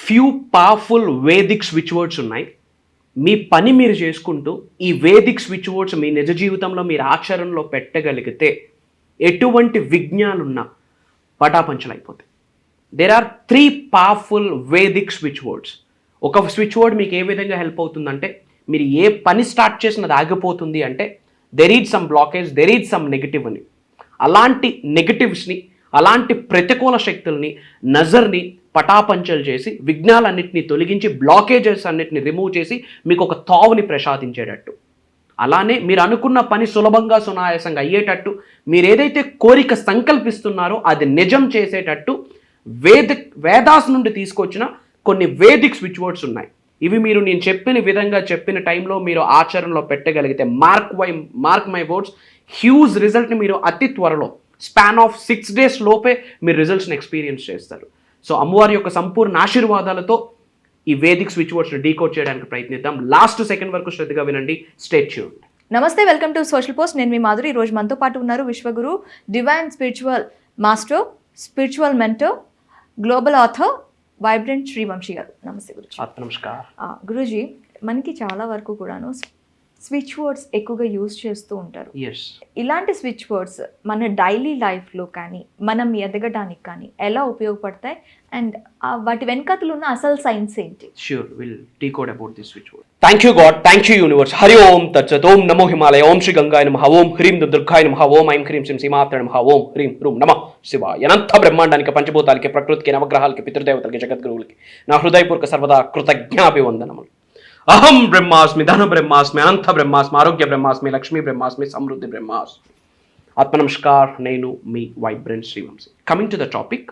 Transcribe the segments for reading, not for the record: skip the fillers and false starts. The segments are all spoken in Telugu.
Few powerful Vedic switch words ఉన్నాయి. మీ పని మీరు చేసుకుంటూ ఈ వేదిక్ స్విచ్ వర్డ్స్ మీ నిజ జీవితంలో మీరు ఆచరణలో పెట్టగలిగితే ఎటువంటి విఘ్నాలున్నా పటాపంచలు అయిపోతాయి. There are 3 powerful Vedic switch words. ఒక స్విచ్ వర్డ్ మీకు ఏ విధంగా హెల్ప్ అవుతుందంటే, మీరు ఏ పని స్టార్ట్ చేసినది ఆగిపోతుంది అంటే there is some blockage, there is some negative అని. అలాంటి నెగిటివ్స్ని, అలాంటి ప్రతికూల శక్తుల్ని, నజర్ని పటాపంచలు చేసి విఘ్నాలన్నింటినీ తొలగించి బ్లాకేజెస్ అన్నిటిని రిమూవ్ చేసి మీకు ఒక తావుని ప్రసాదించేటట్టు, అలానే మీరు అనుకున్న పని సులభంగా సునాయాసంగా అయ్యేటట్టు, మీరు ఏదైతే కోరిక సంకల్పిస్తున్నారో అది నిజం చేసేటట్టు వేదాస్ నుండి తీసుకొచ్చిన కొన్ని వేదిక్ స్విచ్ వర్డ్స్ ఉన్నాయి. ఇవి మీరు నేను చెప్పిన విధంగా చెప్పిన టైంలో మీరు ఆచరణలో పెట్టగలిగితే మార్క్ మై వర్డ్స్, హ్యూజ్ రిజల్ట్ని మీరు అతి త్వరలో స్పాన్ ఆఫ్ 6 days లోపే మీరు రిజల్ట్స్ని ఎక్స్పీరియన్స్ చేస్తారు. సో అమ్మవారి యొక్క సంపూర్ణ ఆశీర్వాదాలతో ఈ వేదిక్ స్విచ్ వర్డ్స్ని డీకోడ్ చేయడానికి ప్రయత్నిద్దాం. లాస్ట్ సెకండ్ వరకు శ్రద్ధగా వినండి. Stay tuned. నమస్తే, వెల్కమ్ టు సోషల్ పోస్ట్. నేను మీ మాధురి. ఈ రోజు మనతో పాటు ఉన్నారు విశ్వగురు, divine spiritual master, spiritual mentor, global author, vibrant Srivamshi గారు. నమస్తే గురుజీ. నమస్కారం. గురుజీ, మనకి చాలా వరకు కూడాను స్విచ్ వర్డ్స్ ఎక్కువగా యూజ్ చేస్తూ ఉంటారు. ఇలాంటి స్విచ్ వర్డ్స్ మన డైలీ లైఫ్లో కానీ మనం ఎదగడానికి కానీ ఎలా ఉపయోగపడతాయి అండ్ వాటి వెనకాతలు ఉన్న అసలు సైన్స్ ఏంటి? Sure, we'll decode about this switch word. Thank you God, thank you universe. Hari Om Tat Sat. Om Namo Himalaya. Om Shri Gangaya Namaha. Om Hrim Durgaya Namaha. Om Aim Hrim Sim Simatra Namaha. Om Hrim Rum Namah Shivaya. అనంత బ్రహ్మాండానికి, పంచభూతాలకి, ప్రకృతికి, నవగ్రహాలకి, పితృదేవతలకి, జగద్గురువులకి నా హృదయపూర్వక సర్వదా కృతజ్ఞాభివందనములు. అహం బ్రహ్మాస్మి, ధన బ్రహ్మాస్మి, అనంత బ్రహ్మాస్మి, ఆరోగ్య బ్రహ్మాస్మి, లక్ష్మీ బ్రహ్మాస్మి, సమృద్ధి బ్రహ్మాస్మి. ఆత్మనమస్కార్. నేను మీ vibrant Srivamshi. Coming to the topic,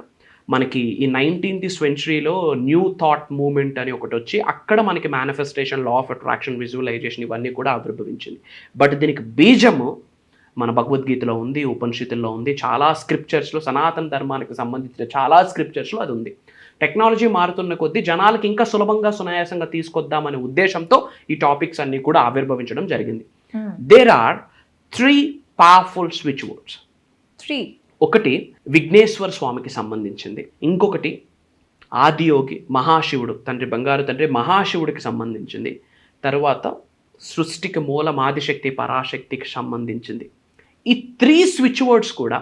మనకి ఈ 19th centuryలో న్యూ థాట్ మూమెంట్ అని ఒకటి వచ్చి అక్కడ మనకి manifestation, law of attraction, visualization ఇవన్నీ కూడా ఆవిర్భవించింది. బట్ దీనికి బీజము మన భగవద్గీతలో ఉంది, ఉపనిషత్తుల్లో ఉంది, చాలా స్క్రిప్చర్స్లో, సనాతన ధర్మానికి సంబంధించిన చాలా స్క్రిప్చర్స్లో అది ఉంది. టెక్నాలజీ మారుతున్న కొద్దీ జనాలకి ఇంకా సులభంగా సునాయాసంగా తీసుకొద్దామనే ఉద్దేశంతో ఈ టాపిక్స్ అన్ని కూడా ఆవిర్భవించడం జరిగింది. There are 3 powerful switch words. 3. ఒకటి విఘ్నేశ్వర స్వామికి సంబంధించింది, ఇంకొకటి ఆదియోగి మహాశివుడు, తండ్రి బంగారు తండ్రి మహాశివుడికి సంబంధించింది, తర్వాత సృష్టికి మూలం ఆదిశక్తి పరాశక్తికి సంబంధించింది. ఈ 3 స్విచ్ వర్డ్స్ కూడా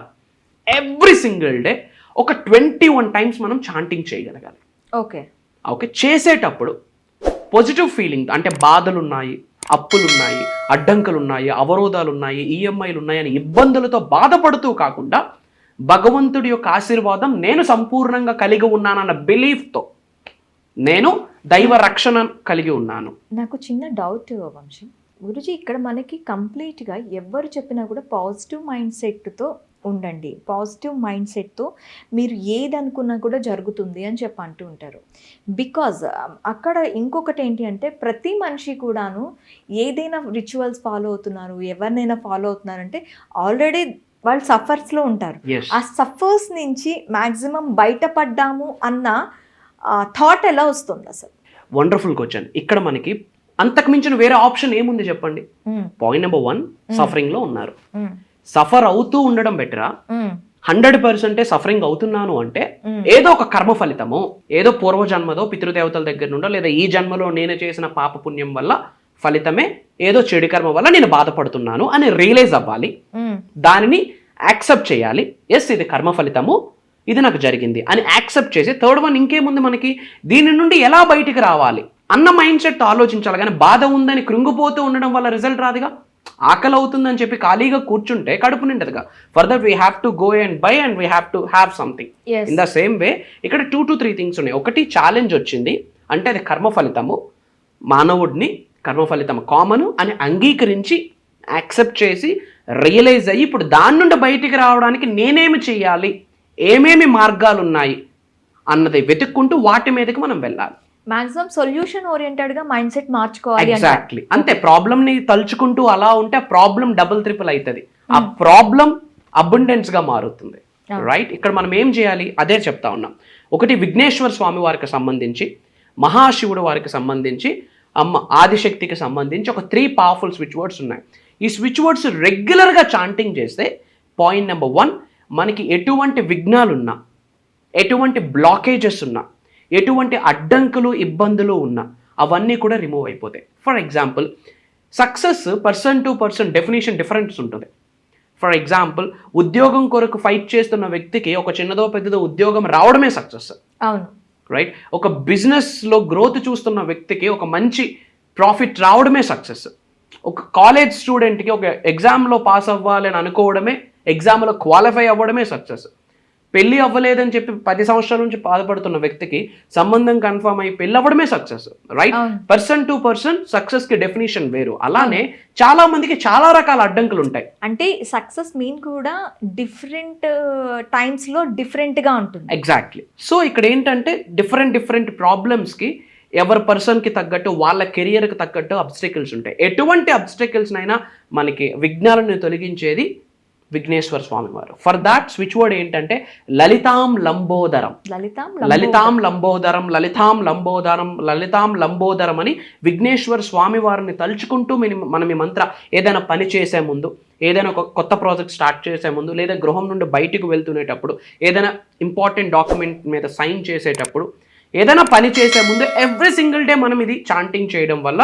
ఎవ్రీ సింగిల్ డే ఒక 21 times మనం చాంటింగ్ చేయగలగాలి. ఓకే చేసేటప్పుడు పాజిటివ్ ఫీలింగ్, అంటే బాధలు ఉన్నాయి, అప్పులు ఉన్నాయి, అడ్డంకులు ఉన్నాయి, అవరోధాలు ఉన్నాయి, ఈఎంఐలు ఉన్నాయి అని ఇబ్బందులతో బాధపడుతూ కాకుండా భగవంతుడి యొక్క ఆశీర్వాదం నేను సంపూర్ణంగా కలిగి ఉన్నానన్న బిలీఫ్తో, నేను దైవ రక్షణ కలిగి ఉన్నాను. నాకు చిన్న డౌట్ వంశీ గురుజీ, ఇక్కడ మనకి కంప్లీట్గా ఎవరు చెప్పినా కూడా పాజిటివ్ మైండ్ సెట్తో ఉండండి, పాజిటివ్ మైండ్ సెట్తో మీరు ఏది అనుకున్నా కూడా జరుగుతుంది అని చెప్పి అంటూ ఉంటారు. బికాజ్ అక్కడ ఇంకొకటి ఏంటి అంటే ప్రతి మనిషి కూడాను ఏదైనా రిచువల్స్ ఫాలో అవుతున్నారు, ఎవరినైనా ఫాలో అవుతున్నారంటే ఆల్రెడీ వాళ్ళు సఫర్స్లో ఉంటారు. ఆ సఫర్స్ నుంచి మ్యాక్సిమం బయటపడ్డాము అన్న థాట్ ఎలా వస్తుంది అసలు? Wonderful question. ఇక్కడ మనకి అంతకు మించిన వేరే ఆప్షన్ ఏముంది చెప్పండి? పాయింట్ నెంబర్ 1, సఫరింగ్ లో ఉన్నారు. సఫర్ అవుతూ ఉండడం బెటరా? 100% సఫరింగ్ అవుతున్నాను అంటే ఏదో ఒక కర్మ ఫలితము, ఏదో పూర్వజన్మదో పితృదేవతల దగ్గర నుండో లేదా ఈ జన్మలో నేను చేసిన పాప పుణ్యం వల్ల ఫలితమే ఏదో చెడు కర్మ వల్ల నేను బాధపడుతున్నాను అని రియలైజ్ అవ్వాలి, దానిని యాక్సెప్ట్ చేయాలి. ఎస్, ఇది కర్మ ఫలితము, ఇది నాకు జరిగింది అని యాక్సెప్ట్ చేసి, థర్డ్ వన్ ఇంకేముంది మనకి, దీని నుండి ఎలా బయటికి రావాలి అన్న మైండ్ సెట్ ఆలోచించాలి. కానీ బాధ ఉందని కృంగిపోతూ ఉండడం వల్ల రిజల్ట్ రాదుగా. ఆకలి అవుతుందని చెప్పి ఖాళీగా కూర్చుంటే కడుపు నిండదుగా. Further we have to go and buy and we have to have something. In the same way ఇక్కడ 2 to 3 things ఉన్నాయి. ఒకటి, ఛాలెంజ్ వచ్చింది అంటే అది కర్మ ఫలితము, మానవుడిని కర్మ ఫలితం కామను అని అంగీకరించి యాక్సెప్ట్ చేసి రియలైజ్ అయ్యి ఇప్పుడు దాని నుండి బయటికి రావడానికి నేనేమి చేయాలి, ఏమేమి మార్గాలు ఉన్నాయి అన్నది వెతుక్కుంటూ వాటి మీదకి మనం వెళ్ళాలి. మాక్సిమం సొల్యూషన్ ఓరియంటెడ్గా మైండ్ సెట్ మార్చుకోవాలి. ఎగ్జాక్ట్లీ అంతే. ప్రాబ్లమ్ని తలుచుకుంటూ అలా ఉంటే ఆ ప్రాబ్లం డబుల్ ట్రిపుల్ అవుతుంది, ఆ ప్రాబ్లం అబండెన్స్గా మారుతుంది. రైట్, ఇక్కడ మనం ఏం చేయాలి అదే చెప్తా ఉన్నాం. ఒకటి, విఘ్నేశ్వర స్వామి వారికి సంబంధించి, మహాశివుడు వారికి సంబంధించి, అమ్మ ఆదిశక్తికి సంబంధించి ఒక 3 పవర్ఫుల్ స్విచ్ వర్డ్స్ ఉన్నాయి. ఈ స్విచ్ వర్డ్స్ రెగ్యులర్గా చాంటింగ్ చేస్తే పాయింట్ నెంబర్ 1, మనకి ఎటువంటి విఘ్నాలున్నా, ఎటువంటి బ్లాకేజెస్ ఉన్నా, ఎటువంటి అడ్డంకులు ఇబ్బందులు ఉన్నా అవన్నీ కూడా రిమూవ్ అయిపోతాయి. For example, success person to person definition difference ఉంటుంది. ఫర్ ఎగ్జాంపుల్, ఉద్యోగం కొరకు ఫైట్ చేస్తున్న వ్యక్తికి ఒక చిన్నదో పెద్దదో ఉద్యోగం రావడమే సక్సెస్. అవును, రైట్. ఒక బిజినెస్లో గ్రోత్ చూస్తున్న వ్యక్తికి ఒక మంచి ప్రాఫిట్ రావడమే సక్సెస్. ఒక కాలేజ్ స్టూడెంట్కి ఒక ఎగ్జామ్లో పాస్ అవ్వాలని అనుకోవడమే, ఎగ్జామ్లో క్వాలిఫై అవ్వడమే సక్సెస్. పెళ్ళి అవ్వలేదని చెప్పి 10 సంవత్సరాల నుంచి బాధపడుతున్న వ్యక్తికి సంబంధం కన్ఫర్మ్ అయ్యి పెళ్ళి అవ్వడమే success. Right. Person to person సక్సెస్కి డెఫినేషన్ వేరు. అలానే చాలా మందికి చాలా రకాల అడ్డంకులు ఉంటాయి. అంటే సక్సెస్ మీన్ కూడా డిఫరెంట్ టైమ్స్లో డిఫరెంట్గా ఉంటుంది. ఎగ్జాక్ట్లీ. సో ఇక్కడ ఏంటంటే డిఫరెంట్ ప్రాబ్లమ్స్కి ఎవరి పర్సన్కి తగ్గట్టు, వాళ్ళ కెరియర్కి తగ్గట్టు అబ్స్టికల్స్ ఉంటాయి. ఎటువంటి అబ్స్టికల్స్నైనా మనకి విఘ్నాలను తొలగించేది విఘ్నేశ్వర స్వామి వారు. ఫర్ దాట్ స్విచ్ వర్డ్ ఏంటంటే లలితాం లంబోదరం. లలితాం లంబోదరం, లలితాం లంబోదరం, లలితాం లంబోదరం అని విఘ్నేశ్వర స్వామి వారిని తలుచుకుంటూ మనం ఈ మంత్ర ఏదైనా పని చేసే ముందు, ఏదైనా ఒక కొత్త ప్రాజెక్ట్ స్టార్ట్ చేసే ముందు, లేదా గృహం నుండి బయటకు వెళ్తునేటప్పుడు, ఏదైనా ఇంపార్టెంట్ డాక్యుమెంట్ మీద సైన్ చేసేటప్పుడు, ఏదైనా పని చేసే ముందు ఎవ్రీ సింగిల్ డే మనం ఇది చాంటింగ్ చేయడం వల్ల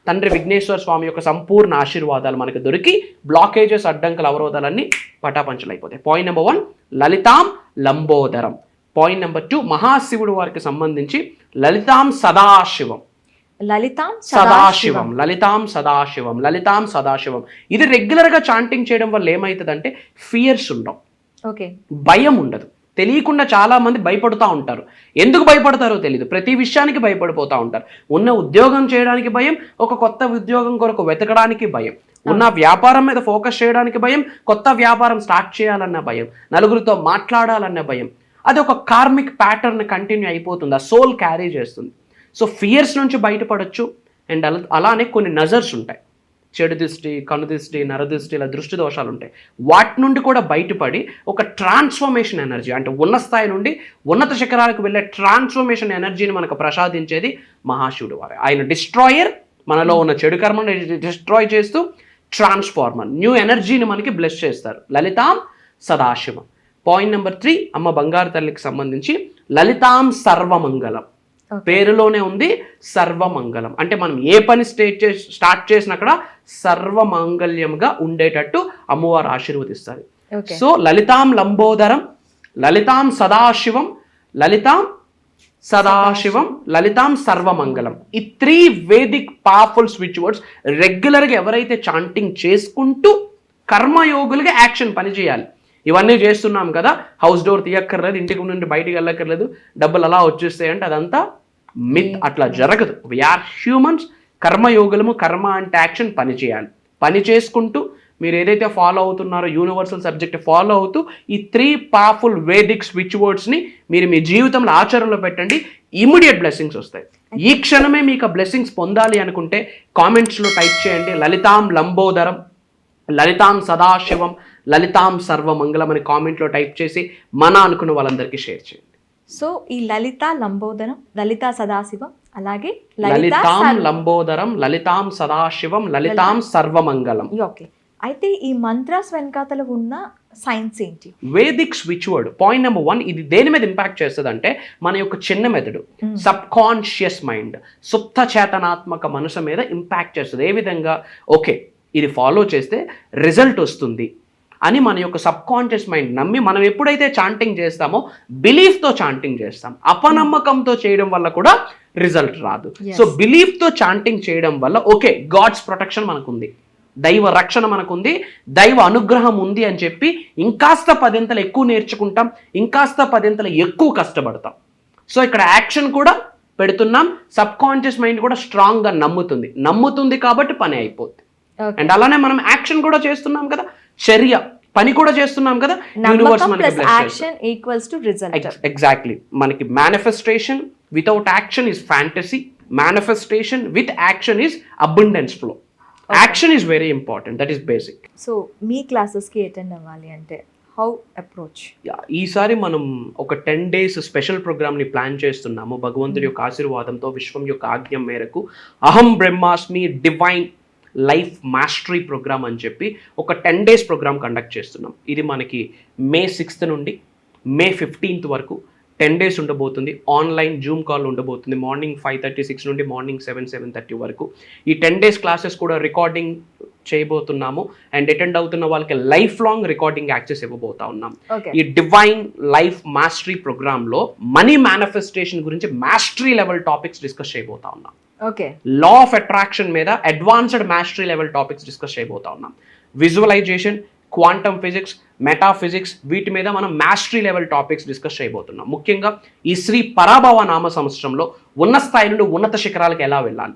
తండ్రి విఘ్నేశ్వర స్వామి యొక్క సంపూర్ణ ఆశీర్వాదాలు మనకు దొరికి బ్లాకేజెస్, అడ్డంకుల, అవరోధాలన్నీ పటాపంచలైపోతాయి. పాయింట్ నెంబర్ 1 లలితాం లంబోదరం. పాయింట్ నెంబర్ 2 మహాశివుడు వారికి సంబంధించి లలితాం సదాశివం. లలితాం సదాశివం. ఇది రెగ్యులర్గా చాంటింగ్ చేయడం వల్ల ఏమవుతుందంటే ఫియర్స్ ఉండవు, భయం ఉండదు. తెలియకుండా చాలా మంది భయపడుతూ ఉంటారు. ఎందుకు భయపడతారో తెలియదు, ప్రతి విషయానికి భయపడిపోతూ ఉంటారు. ఉన్న ఉద్యోగం చేయడానికి భయం, ఒక కొత్త ఉద్యోగం కొరకు వెతకడానికి భయం, ఉన్న వ్యాపారం మీద ఫోకస్ చేయడానికి భయం, కొత్త వ్యాపారం స్టార్ట్ చేయాలన్న భయం, నలుగురితో మాట్లాడాలన్న భయం. అది ఒక కార్మిక్ ప్యాటర్న్ కంటిన్యూ అయిపోతుంది, ఆ సోల్ క్యారీ చేస్తుంది. సో ఫియర్స్ నుంచి బయటపడవచ్చు. అండ్ అలానే కొన్ని నజర్స్ ఉంటాయి, చెడు దృష్టి, కనుదృష్టి, నరదృష్టి, ఇలా దృష్టి దోషాలు ఉంటాయి. వాటి నుండి కూడా బయటపడి ఒక ట్రాన్స్ఫర్మేషన్ ఎనర్జీ, అంటే ఉన్న స్థాయి నుండి ఉన్నత శిఖరాలకు వెళ్ళే ట్రాన్స్ఫర్మేషన్ ఎనర్జీని మనకు ప్రసాదించేది మహాశివుడు వారు. ఆయన డిస్ట్రాయర్, మనలో ఉన్న చెడు కర్మను డిస్ట్రాయ్ చేస్తూ ట్రాన్స్ఫార్మర్, న్యూ ఎనర్జీని మనకి బ్లెస్ చేస్తారు. లలితాం సదాశివం. పాయింట్ నెంబర్ 3 అమ్మ బంగారు తల్లికి సంబంధించి లలితాం సర్వమంగళం. పేరులోనే ఉంది సర్వమంగళం. అంటే మనం ఏ పని స్టార్ట్ చేసినా అక్కడ సర్వమంగళ్యంగా ఉండేటట్టు అమ్మవారు ఆశీర్వదిస్తారు. సో లలితాం లంబోదరం, లలితాం సదాశివం, లలితాం సర్వమంగళం. ఈ 3 వేదిక్ పవర్ఫుల్ స్విచ్ వర్డ్స్ రెగ్యులర్గా ఎవరైతే చాంటింగ్ చేసుకుంటూ కర్మయోగులుగా యాక్షన్ పని చేయాలి. ఇవన్నీ చేస్తున్నాం కదా, హౌస్ డోర్ తీయక్కర్లేదు, ఇంటికి నుండి బయటికి వెళ్ళక్కర్లేదు, డబ్బులు అలా వచ్చేస్తాయంటే అదంతా మిత్. అట్లా జరగదు. వీఆర్ హ్యూమన్స్, కర్మయోగులము. కర్మ అంటే యాక్షన్, పని చేయాలి. పని చేసుకుంటూ మీరు ఏదైతే ఫాలో అవుతున్నారో యూనివర్సల్ సబ్జెక్ట్ ఫాలో అవుతూ ఈ 3 పవర్ఫుల్ వేదిక్ స్విచ్ వర్డ్స్ని మీరు మీ జీవితంలో ఆచరణలో పెట్టండి. ఇమీడియట్ బ్లెస్సింగ్స్ వస్తాయి. ఈ క్షణమే మీకు ఆ బ్లెస్సింగ్స్ పొందాలి అనుకుంటే కామెంట్స్లో టైప్ చేయండి లలితాం లంబోదరం, లలితాం సదాశివం, లలితాం సర్వమంగళం అని కామెంట్లో టైప్ చేసి మన అనుకున్న వాళ్ళందరికీ షేర్ చేయండి. సో ఈ లలిత లంబోదరం, లలిత సదాశివం, అలాగే లలితాం లంబోదరం, లలితాం సదాశివం, లలితాం సర్వమంగళం. ఓకే. అయితే ఈ మంత్రాస్ వెనకాతల ఉన్న సైన్స్ ఏంటి? Vedic switch word. Point number 1 ఇది దేని మీద ఇంపాక్ట్ చేస్తుంది అంటే మన యొక్క చిన్న మెదడు, సబ్ కాన్షియస్ మైండ్, సుప్త చేతనాత్మక మనసు మీద ఇంపాక్ట్ చేస్తుంది. ఏ విధంగా? ఓకే, ఇది ఫాలో చేస్తే రిజల్ట్ వస్తుంది అని మన యొక్క సబ్ కాన్షియస్ మైండ్ నమ్మి మనం ఎప్పుడైతే చాంటింగ్ చేస్తామో బిలీఫ్తో చాంటింగ్ చేస్తాం. అపనమ్మకంతో చేయడం వల్ల కూడా రిజల్ట్ రాదు. సో బిలీఫ్తో చాంటింగ్ చేయడం వల్ల ఓకే, గాడ్స్ ప్రొటెక్షన్ మనకుంది, దైవ రక్షణ మనకుంది, దైవ అనుగ్రహం ఉంది అని చెప్పి ఇంకాస్త 10 ఎక్కువ నేర్చుకుంటాం, ఇంకాస్త 10 ఎక్కువ కష్టపడతాం. సో ఇక్కడ యాక్షన్ కూడా పెడుతున్నాం, సబ్ కాన్షియస్ మైండ్ కూడా స్ట్రాంగ్గా నమ్ముతుంది కాబట్టి పని అయిపోద్ది. అండ్ అలానే మనం యాక్షన్ కూడా చేస్తున్నాం కదా, చర్య పని కూడా చేస్తున్నాం కదా, యూనివర్స్ మనకి ఎగ్జాక్ట్లీ. మనకి manifestation without action is fantasy, manifestation with action is abundance flow. Action is very important, that is basic. So మీ క్లాసెస్కి అటెండ్ అవ్వాలి అంటే హౌ అప్రోచ్? ఈసారి మనం ఒక 10 days స్పెషల్ ప్రోగ్రామ్ని ప్లాన్ చేస్తున్నాము. భగవంతుడి యొక్క ఆశీర్వాదంతో, విశ్వం యొక్క ఆజ్ఞ మేరకు అహం బ్రహ్మాస్మి డివైన్ లైఫ్ మాస్టరీ ప్రోగ్రామ్ అని చెప్పి ఒక 10 days ప్రోగ్రామ్ కండక్ట్ చేస్తున్నాం. ఇది మనకి May 6th నుండి May 15th వరకు 10 days ఉండబోతుంది. ఆన్లైన్ జూమ్ కాల్ ఉండబోతుంది. మార్నింగ్ 5:36 నుండి మార్నింగ్ 7:30 వరకు. ఈ 10 days క్లాసెస్ కూడా రికార్డింగ్ చేయబోతున్నాము. అండ్ అటెండ్ అవుతున్న వాళ్ళకి లైఫ్ లాంగ్ రికార్డింగ్ యాక్సెస్ ఇవ్వబోతా ఉన్నాం. ఈ డివైన్ లైఫ్ మాస్టరీ ప్రోగ్రామ్లో మనీ మేనిఫెస్టేషన్ గురించి మాస్టరీ లెవెల్ టాపిక్స్ డిస్కస్ చేయబోతా ఉన్నాం. లా ఆఫ్ అట్రాక్షన్ మీద advanced mastery level topics discuss చేయబోతా ఉన్నాం. విజువలైజేషన్, క్వాంటమ్ ఫిజిక్స్, మెటాఫిజిక్స్, వీటి మీద మనం మాస్టరీ లెవెల్ టాపిక్స్ డిస్కస్ చేయబోతున్నాం. ముఖ్యంగా ఈ శ్రీ పరాభవ నామ సంవత్సరంలో ఉన్న స్థాయి నుండి ఉన్నత శిఖరాలకు ఎలా వెళ్ళాలి,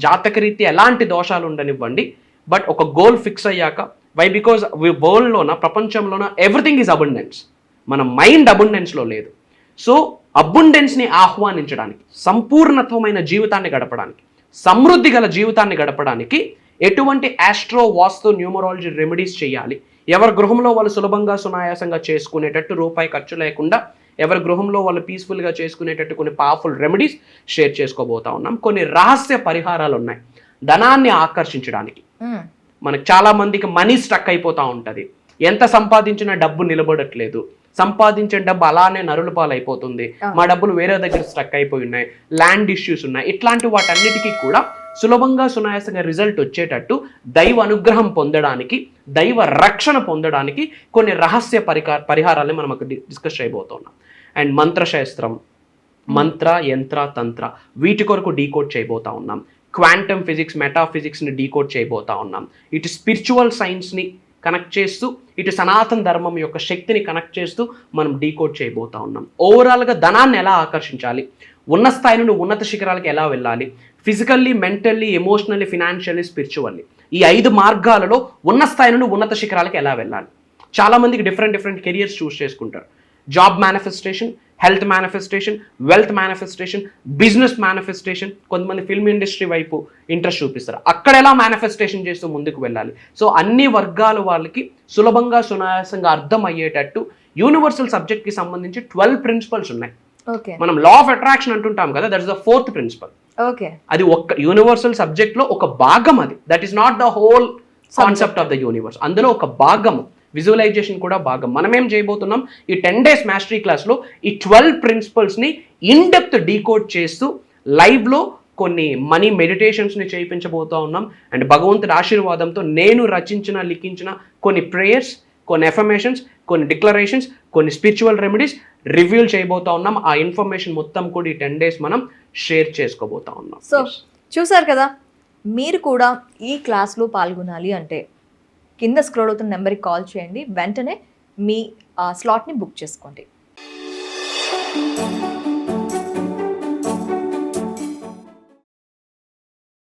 జాతకరీత్యా ఎలాంటి దోషాలు ఉండనివ్వండి, బట్ ఒక గోల్ ఫిక్స్ అయ్యాక బికాజ్ వరల్డ్లోన ప్రపంచంలోన ఎవ్రీథింగ్ ఈజ్ అబండెన్స్, మన మైండ్ అబండెన్స్లో లేదు. సో అబండెన్స్ని ఆహ్వానించడానికి, సంపూర్ణత్వమైన జీవితాన్ని గడపడానికి, సమృద్ధి గల జీవితాన్ని గడపడానికి ఎటువంటి ఆస్ట్రో వాస్తు న్యూమరాలజీ రెమెడీస్ చేయాలి, ఎవరి గృహంలో వాళ్ళు సులభంగా సునాయాసంగా చేసుకునేటట్టు రూపాయి ఖర్చు లేకుండా ఎవరి గృహంలో వాళ్ళు పీస్ఫుల్గా చేసుకునేటట్టు కొన్ని పవర్ఫుల్ రెమెడీస్ షేర్ చేసుకోబోతా ఉన్నాం. కొన్ని రహస్య పరిహారాలు ఉన్నాయి ధనాన్ని ఆకర్షించడానికి. మనకు చాలా మందికి మనీ స్ట్రక్ అయిపోతూ ఉంటుంది. ఎంత సంపాదించినా డబ్బు నిలబడట్లేదు, సంపాదించిన డబ్బు అలానే నరుల పాలైపోతుంది, మా డబ్బులు వేరే దగ్గర స్ట్రక్ అయిపోయి ఉన్నాయి, ల్యాండ్ ఇష్యూస్ ఉన్నాయి. ఇట్లాంటి వాటన్నిటికీ కూడా సులభంగా సునాయాసంగా రిజల్ట్ వచ్చేటట్టు దైవ అనుగ్రహం పొందడానికి, దైవ రక్షణ పొందడానికి కొన్ని రహస్య పరిహారాలని మనం అక్కడ డిస్కస్ చేయబోతున్నాం. అండ్ మంత్రశాస్త్రం, మంత్ర, యంత్ర, తంత్ర, వీటి కొరకు డీకోడ్ చేయబోతా ఉన్నాం. క్వాంటమ్ ఫిజిక్స్, మెటాఫిజిక్స్ని డీకోడ్ చేయబోతా ఉన్నాం. ఇటు స్పిరిచువల్ సైన్స్ని కనెక్ట్ చేస్తూ, ఇటు సనాతన ధర్మం యొక్క శక్తిని కనెక్ట్ చేస్తూ మనం డీకోడ్ చేయబోతా ఉన్నాం. ఓవరాల్గా ధనాన్ని ఎలా ఆకర్షించాలి, ఉన్న స్థాయి నుండి ఉన్నత శిఖరాలకు ఎలా వెళ్ళాలి, physically, mentally, emotionally, financially, spiritually, ఈ 5 మార్గాలలో ఉన్న స్థాయి నుండి ఉన్నత శిఖరాలకు ఎలా వెళ్ళాలి. చాలామందికి డిఫరెంట్ కెరియర్స్ చూస్ చేసుకుంటారు. Job manifestation, health manifestation, wealth manifestation, business manifestation, కొంతమంది ఫిల్మ్ ఇండస్ట్రీ వైపు ఇంట్రెస్ట్ చూపిస్తారు. అక్కడ ఎలా మేనిఫెస్టేషన్ చేస్తూ ముందుకు వెళ్ళాలి. సో అన్ని వర్గాల వాళ్ళకి సులభంగా సునాయాసంగా అర్థం అయ్యేటట్టు యూనివర్సల్ సబ్జెక్ట్కి సంబంధించి 12 ప్రిన్సిపల్స్ ఉన్నాయి. మనం లా ఆఫ్ అట్రాక్షన్ అంటుంటాం కదా, that is the 4th principal. అది ఒక యూనివర్సల్ సబ్జెక్ట్ లో ఒక భాగం. అది that is not the whole concept of the universe, అందులో ఒక భాగము. విజువలైజేషన్ కూడా భాగం. మనం ఏం చేయబోతున్నాం, ఈ 10 days మాస్టరీ క్లాస్లో ఈ 12 ప్రిన్సిపల్స్ని ఇన్ డెప్త్ డీకోడ్ చేస్తూ లైవ్లో కొన్ని మనీ మెడిటేషన్స్ని చేయించబోతూ ఉన్నాం. అండ్ భగవంతుడి ఆశీర్వాదంతో నేను రచించిన, లిఖించిన కొన్ని ప్రేయర్స్, కొన్ని ఎఫర్మేషన్స్, కొన్ని డిక్లరేషన్స్, కొన్ని స్పిరిచువల్ రెమెడీస్ రివీల్ చేయబోతా ఉన్నాం. ఆ ఇన్ఫర్మేషన్ మొత్తం కూడా ఈ 10 days మనం షేర్ చేసుకోబోతా ఉన్నాం. సో చూసారు కదా, మీరు కూడా ఈ క్లాస్లో పాల్గొనాలి అంటే కింద స్క్రోల్ అవుతున్న నెంబర్కి కాల్ చేయండి, వెంటనే మీ స్లాట్ని బుక్ చేసుకోండి.